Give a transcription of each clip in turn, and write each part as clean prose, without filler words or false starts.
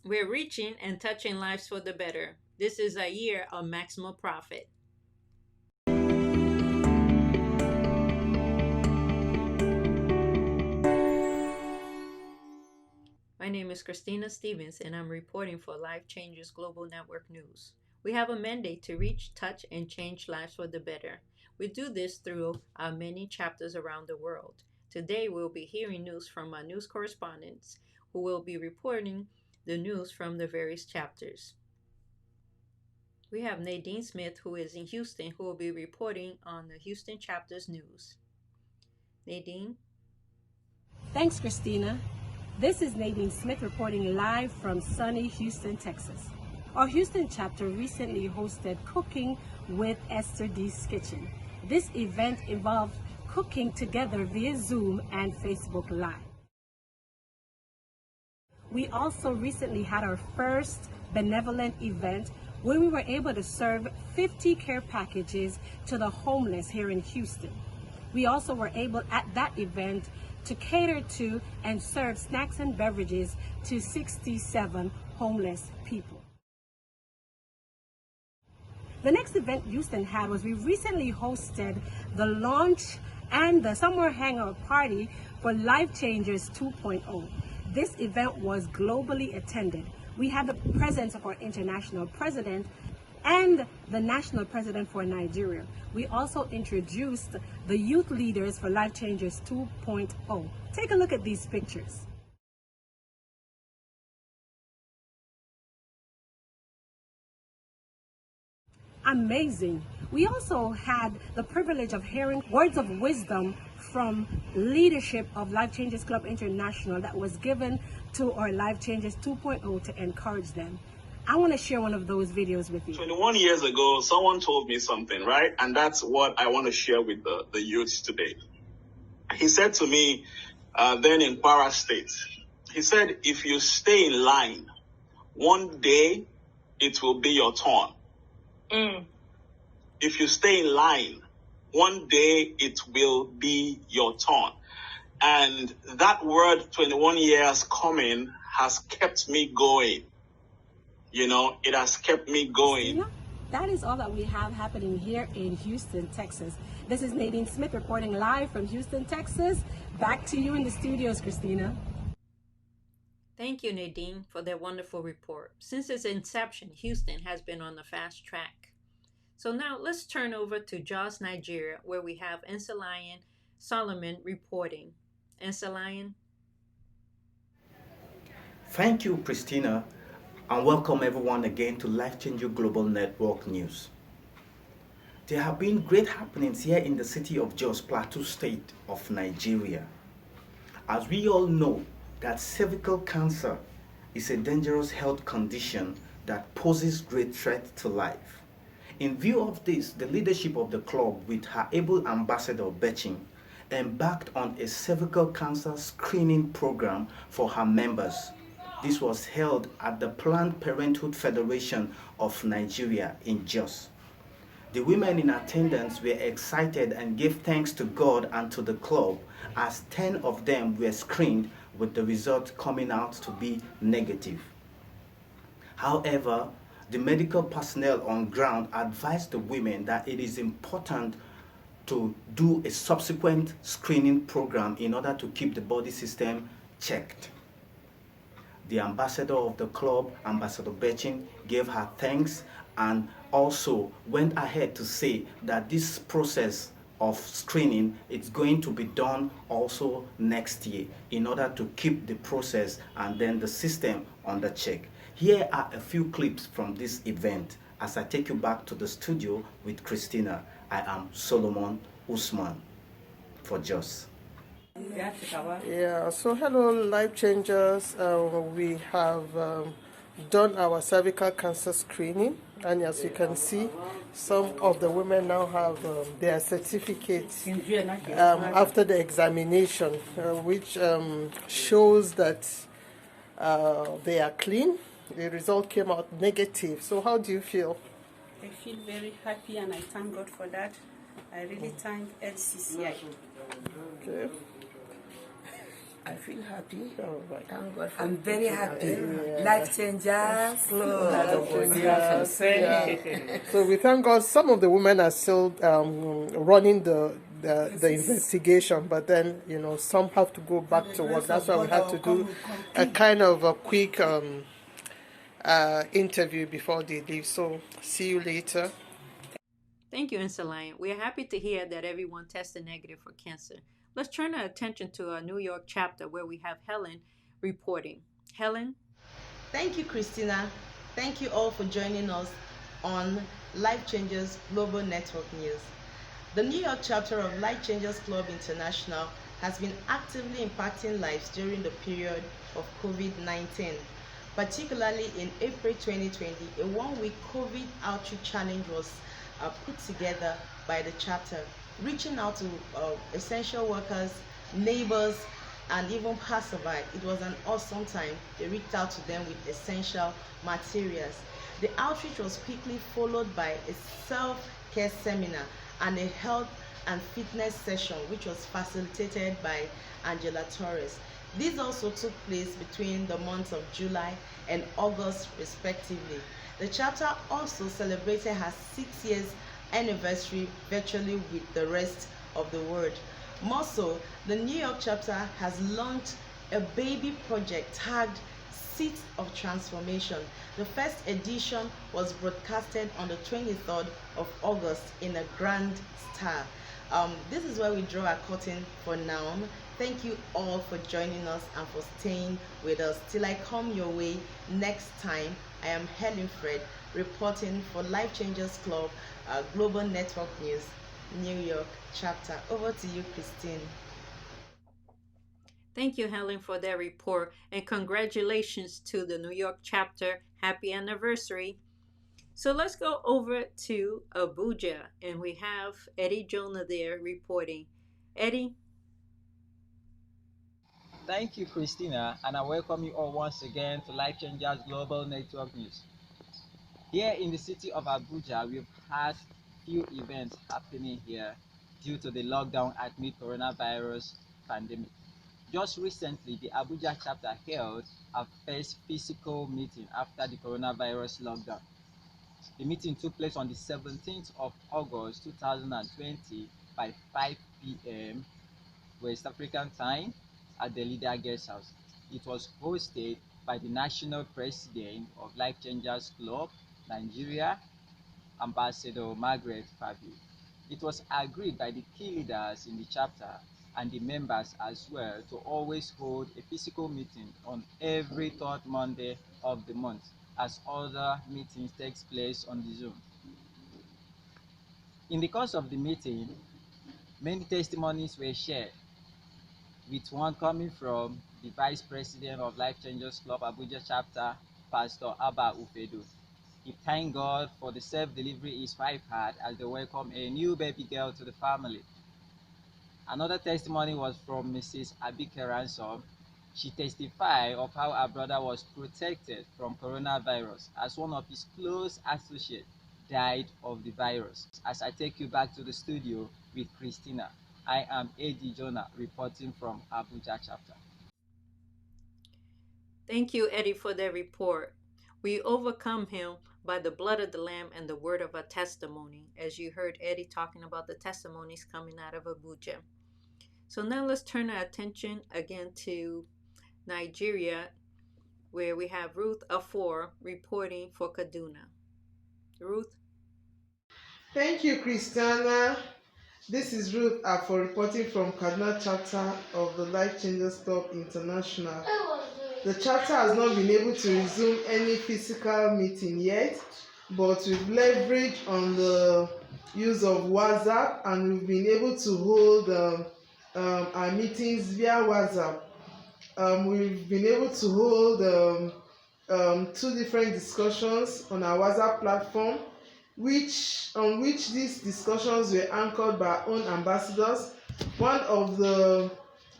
We're reaching and touching lives for the better. This is a year of maximum profit. My name is Christina Stevens, and I'm reporting for Life Changers Global Network News. We have a mandate to reach, touch, and change lives for the better. We do this through our many chapters around the world. Today, we'll be hearing news from our news correspondents who will be reporting the news from the various chapters. We have Nadine Smith, who is in Houston, who will be reporting on the Houston chapter's news. Nadine? Thanks, Christina. This is Nadine Smith reporting live from sunny Houston, Texas. Our Houston chapter recently hosted Cooking with Esther D's Kitchen. This event involved cooking together via Zoom and Facebook Live. We also recently had our first benevolent event where we were able to serve 50 care packages to the homeless here in Houston. We also were able at that event to cater to and serve snacks and beverages to 67 homeless people. The next event Houston had was we recently hosted the launch and the summer hangout party for Life Changers 2.0. This event was globally attended. We had the presence of our international president and the national president for Nigeria. We also introduced the youth leaders for Life Changers 2.0. Take a look at these pictures. Amazing. We also had the privilege of hearing words of wisdom from leadership of Life Changers Club International that was given to our Life Changers 2.0 to encourage them. I want to share one of those videos with you. 21 years ago, someone told me something, right? And that's what I want to share with the youth today. He said to me, then in Kwara State, he said, if you stay in line, one day it will be your turn. If you stay in line, one day it will be your turn. And that word, 21 years coming, has kept me going. You know, it has kept me going. Christina, that is all that we have happening here in Houston, Texas. This is Nadine Smith reporting live from Houston, Texas. Back to you in the studios, Christina. Thank you, Nadine, for that wonderful report. Since its inception, Houston has been on the fast track. So now let's turn over to Jos, Nigeria, where we have Ensalion Solomon reporting. Ensalion? Thank you, Christina, and welcome everyone again to Life Changing Global Network News. There have been great happenings here in the city of Jos, Plateau State of Nigeria. As we all know, that cervical cancer is a dangerous health condition that poses great threat to life. In view of this, the leadership of the club, with her able ambassador Betching, embarked on a cervical cancer screening program for her members. This was held at the Planned Parenthood Federation of Nigeria in Jos. The women in attendance were excited and gave thanks to God and to the club, as 10 of them were screened with the result coming out to be negative. However, the medical personnel on ground advised the women that it is important to do a subsequent screening program in order to keep the body system checked. The ambassador of the club, Ambassador Betching, gave her thanks and also went ahead to say that this process of screening is going to be done also next year in order to keep the process and then the system under check. Here are a few clips from this event as I take you back to the studio with Christina. I am Solomon Usman for Jos. Yeah, so hello Life Changers. We have done our cervical cancer screening, and as you can see, some of the women now have their certificates after the examination, which shows that they are clean. The result came out negative. So how do you feel? I feel very happy and I thank God for that. I really thank LCCI. Okay. I feel happy. All right. Thank God for I'm very happy. Yeah. Life changers. So we thank God. Some of the women are still running the investigation, but then some have to go back to work. That's why we had to do a kind of a quick interview before they leave. So see you later. Thank you, Insulian. We are happy to hear that everyone tested negative for cancer. Let's turn our attention to our New York chapter where we have Helen reporting. Helen? Thank you, Christina. Thank you all for joining us on Life Changers Global Network News. The New York chapter of Life Changers Club International has been actively impacting lives during the period of COVID-19. Particularly in April 2020, a one-week COVID outreach challenge was put together by the chapter, reaching out to essential workers, neighbors, and even passerby. It was an awesome time. They reached out to them with essential materials. The outreach was quickly followed by a self-care seminar and a health and fitness session, which was facilitated by Angela Torres. These also took place between the months of July and August, respectively. The chapter also celebrated her 6 years anniversary virtually with the rest of the world. More so, the New York chapter has launched a baby project tagged Seeds of Transformation. The first edition was broadcasted on the 23rd of August in a grand style. This is where we draw a curtain for now. Thank you all for joining us and for staying with us. Till I come your way next time, I am Helen Fred, reporting for Life Changers Club Global Network News, New York chapter. Over to you, Christine. Thank you, Helen, for that report, and congratulations to the New York chapter. Happy anniversary. So let's go over to Abuja, and we have Eddie Jonah there reporting. Eddie? Thank you, Christina, and I welcome you all once again to Life Changers Global Network News. Here in the city of Abuja, we've had few events happening here due to the lockdown amid coronavirus pandemic. Just recently, the Abuja chapter held a first physical meeting after the coronavirus lockdown. The meeting took place on the 17th of August 2020 by 5 p.m. West African time at the Leader Guest House. It was hosted by the National President of Life Changers Club, Nigeria, Ambassador Margaret Fabio. It was agreed by the key leaders in the chapter and the members as well to always hold a physical meeting on every third Monday of the month, as other meetings take place on the Zoom. In the course of the meeting, many testimonies were shared, with one coming from the Vice President of Life Changers Club Abuja chapter, Pastor Abba Ufedo. He thanked God for the self-delivery his wife had as they welcomed a new baby girl to the family. Another testimony was from Mrs. Abike Ransom. She testified of how her brother was protected from coronavirus as one of his close associates died of the virus. As I take you back to the studio with Christina, I am Eddie Jonah reporting from Abuja chapter. Thank you, Eddie, for that report. We overcome him by the blood of the Lamb and the word of our testimony, as you heard Eddie talking about the testimonies coming out of Abuja. So now let's turn our attention again to Nigeria, where we have Ruth AFOR reporting for Kaduna. Ruth? Thank you, Christiana. This is Ruth AFOR reporting from Kaduna chapter of the Life Changers Club International. The chapter has not been able to resume any physical meeting yet, but we've leveraged on the use of WhatsApp, and we've been able to hold our meetings via WhatsApp. We've been able to hold 2 different discussions on our WhatsApp platform, on which these discussions were anchored by our own ambassadors. One of the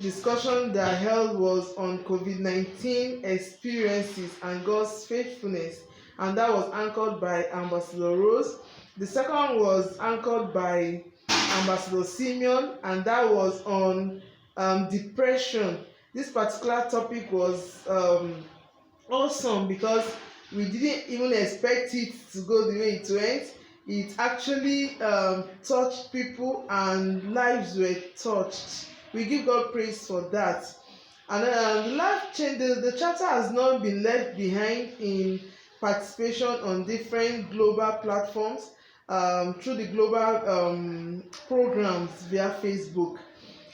discussions that I held was on COVID-19 experiences and God's faithfulness, and that was anchored by Ambassador Rose. The second was anchored by Ambassador Simeon, and that was on depression This particular topic was awesome because we didn't even expect it to go the way it went. It actually touched people and lives were touched. We give God praise for that. And the chapter has not been left behind in participation on different global platforms through the global programs via Facebook.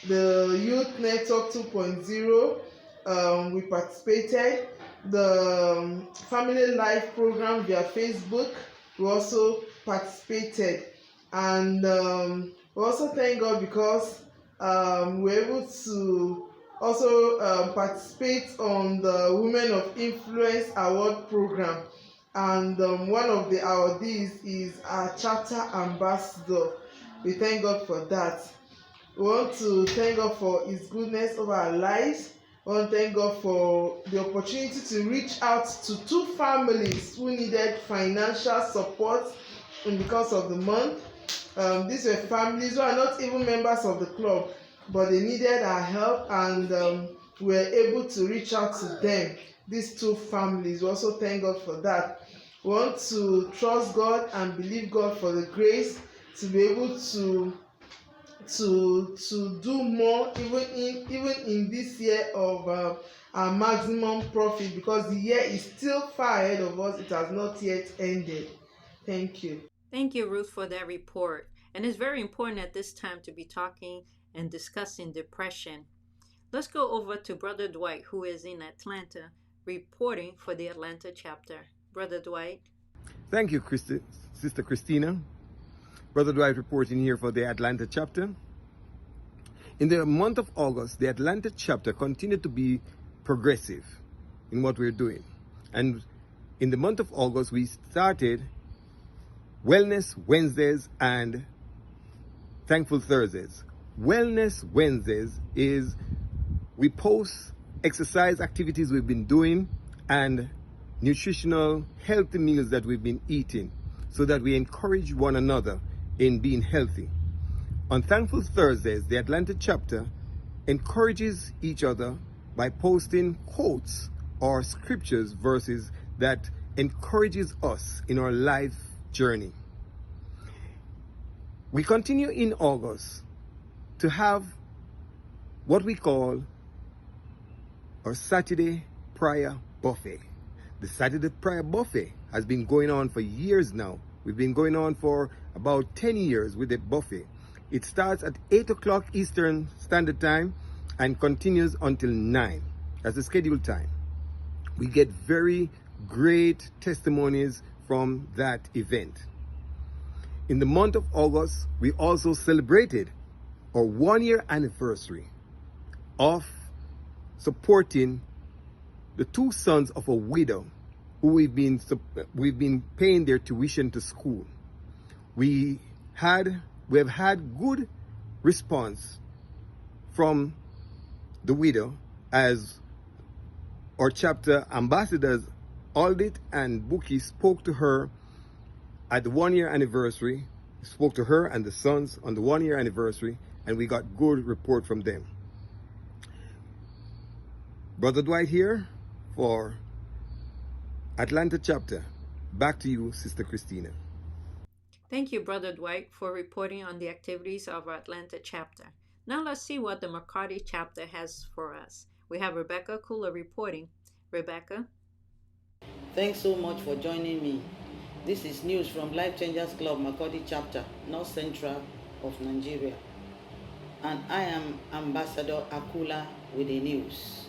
The Youth Network 2.0, we participated. The Family Life program via Facebook, we also participated. And we also thank God because we're able to also participate on the Women of Influence Award program. And one of the awardees is our chapter ambassador. We thank God for that. We want to thank God for His goodness over our lives. We want to thank God for the opportunity to reach out to 2 families who needed financial support because of the month. These were families who are not even members of the club, but they needed our help, and we were able to reach out to them. These 2 families, we also thank God for that. We want to trust God and believe God for the grace to be able to do more even in this year of our maximum profit, because the year is still far ahead of us. It has not yet ended. Thank you. Thank you, Ruth, for that report. And it's very important at this time to be talking and discussing depression. Let's go over to Brother Dwight, who is in Atlanta, reporting for the Atlanta chapter. Brother Dwight. Thank you, Sister Christina. Brother Dwight reporting here for the Atlanta chapter. In the month of August, the Atlanta chapter continued to be progressive in what we're doing. And in the month of August, we started Wellness Wednesdays and Thankful Thursdays. Wellness Wednesdays is we post exercise activities we've been doing and nutritional, healthy meals that we've been eating so that we encourage one another in being healthy. On Thankful Thursdays, the Atlanta chapter encourages each other by posting quotes or scriptures, verses that encourages us in our life journey. We continue in August to have what we call our Saturday Prayer Buffet. The Saturday Prayer Buffet has been going on for years now. We've been going on for about 10 years with the buffet. It starts at 8 o'clock Eastern Standard Time and continues until 9. That's the scheduled time. We get very great testimonies from that event. In the month of August, we also celebrated our 1-year anniversary of supporting the 2 sons of a widow who we've been paying their tuition to school. We have had good response from the widow, as our chapter ambassadors Aldit and Buki spoke to her at the 1-year anniversary, spoke to her and the sons on the 1-year anniversary, and we got good report from them. Brother Dwight here for Atlanta chapter. Back to you, Sister Christina. Thank you, Brother Dwight, for reporting on the activities of our Atlanta chapter. Now let's see what the MAKURDI chapter has for us. We have Rebecca AKULA reporting. Rebecca. Thanks so much for joining me. This is news from Life Changers Club MAKURDI chapter, North Central of Nigeria. And I am Ambassador AKULA with the news.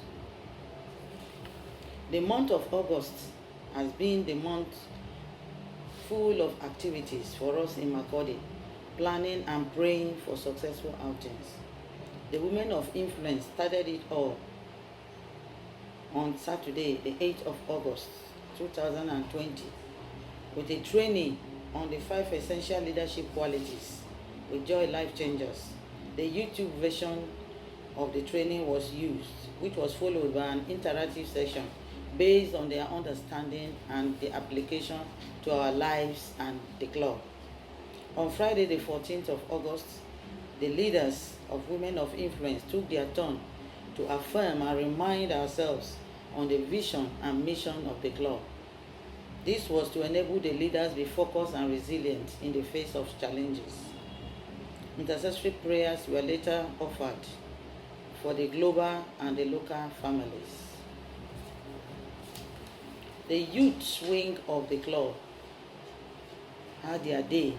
The month of August has been the month full of activities for us in MAKURDI, planning and praying for successful outings. The Women of Influence started it all on Saturday, the 8th of August, 2020, with a training on the 5 essential leadership qualities with Joy Life Changers. The YouTube version of the training was used, which was followed by an interactive session based on their understanding and the application to our lives and the club. On Friday, the 14th of August, the leaders of Women of Influence took their turn to affirm and remind ourselves on the vision and mission of the club. This was to enable the leaders be focused and resilient in the face of challenges. Intercessory prayers were later offered for the global and the local families. The youth wing of the club had their day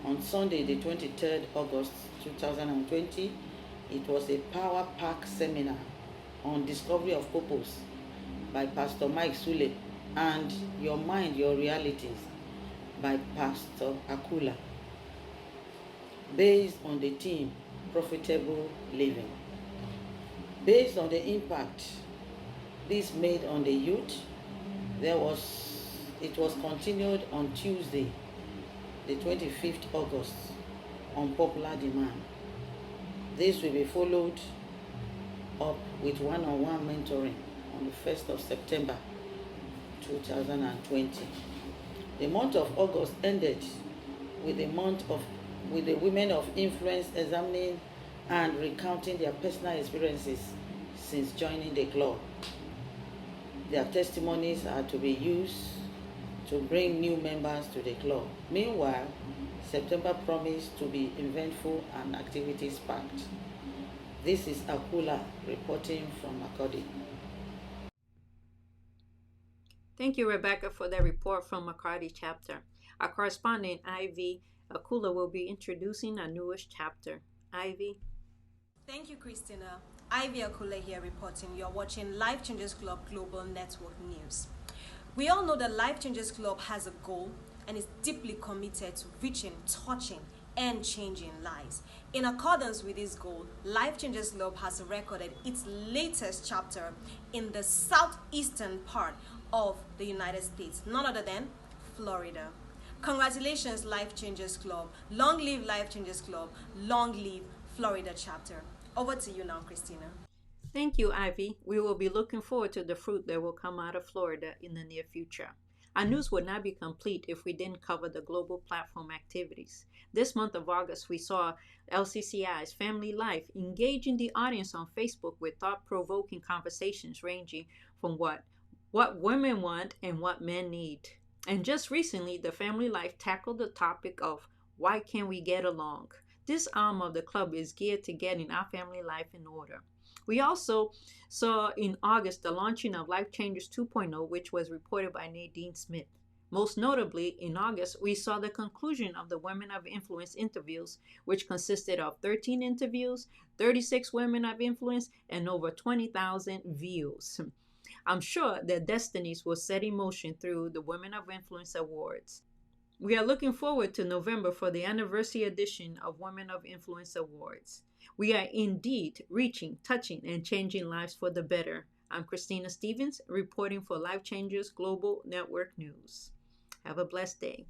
on Sunday, the 23rd August 2020. It was a power pack seminar on discovery of purpose by Pastor Mike Sule and Your Mind, Your Realities by Pastor AKULA, based on the theme Profitable Living. Based on the impact this made on the youth, it was continued on Tuesday, the 25th August, on popular demand. This will be followed up with one-on-one mentoring on the 1st of September 2020. The month of August ended with the women of influence examining and recounting their personal experiences since joining the club. Their testimonies are to be used to bring new members to the club. Meanwhile, September promised to be eventful and activities packed. This is AKULA reporting from MAKURDI. Thank you, Rebecca, for that report from MAKURDI chapter. Our correspondent, Ivy AKULA, will be introducing our newest chapter. Ivy. Thank you, Christina. Ivy AKULA here reporting. You're watching Life Changes Club Global Network News. We all know that Life Changes Club has a goal and is deeply committed to reaching, touching, and changing lives. In accordance with this goal, Life Changes Club has recorded its latest chapter in the southeastern part of the United States, none other than Florida. Congratulations, Life Changes Club. Long live Life Changes Club. Long live Florida chapter. Over to you now, Christina. Thank you, Ivy. We will be looking forward to the fruit that will come out of Florida in the near future. Our news would not be complete if we didn't cover the global platform activities. This month of August, we saw LCCI's Family Life engaging the audience on Facebook with thought-provoking conversations ranging from what women want and what men need. And just recently, the Family Life tackled the topic of why can't we get along? This arm of the club is geared to getting our family life in order. We also saw in August the launching of Life Changers 2.0, which was reported by Nadine Smith. Most notably, in August, we saw the conclusion of the Women of Influence interviews, which consisted of 13 interviews, 36 women of influence, and over 20,000 views. I'm sure their destinies will set in motion through the Women of Influence Awards. We are looking forward to November for the anniversary edition of Women of Influence Awards. We are indeed reaching, touching, and changing lives for the better. I'm Christina Stevens, reporting for Life Changers Global Network News. Have a blessed day.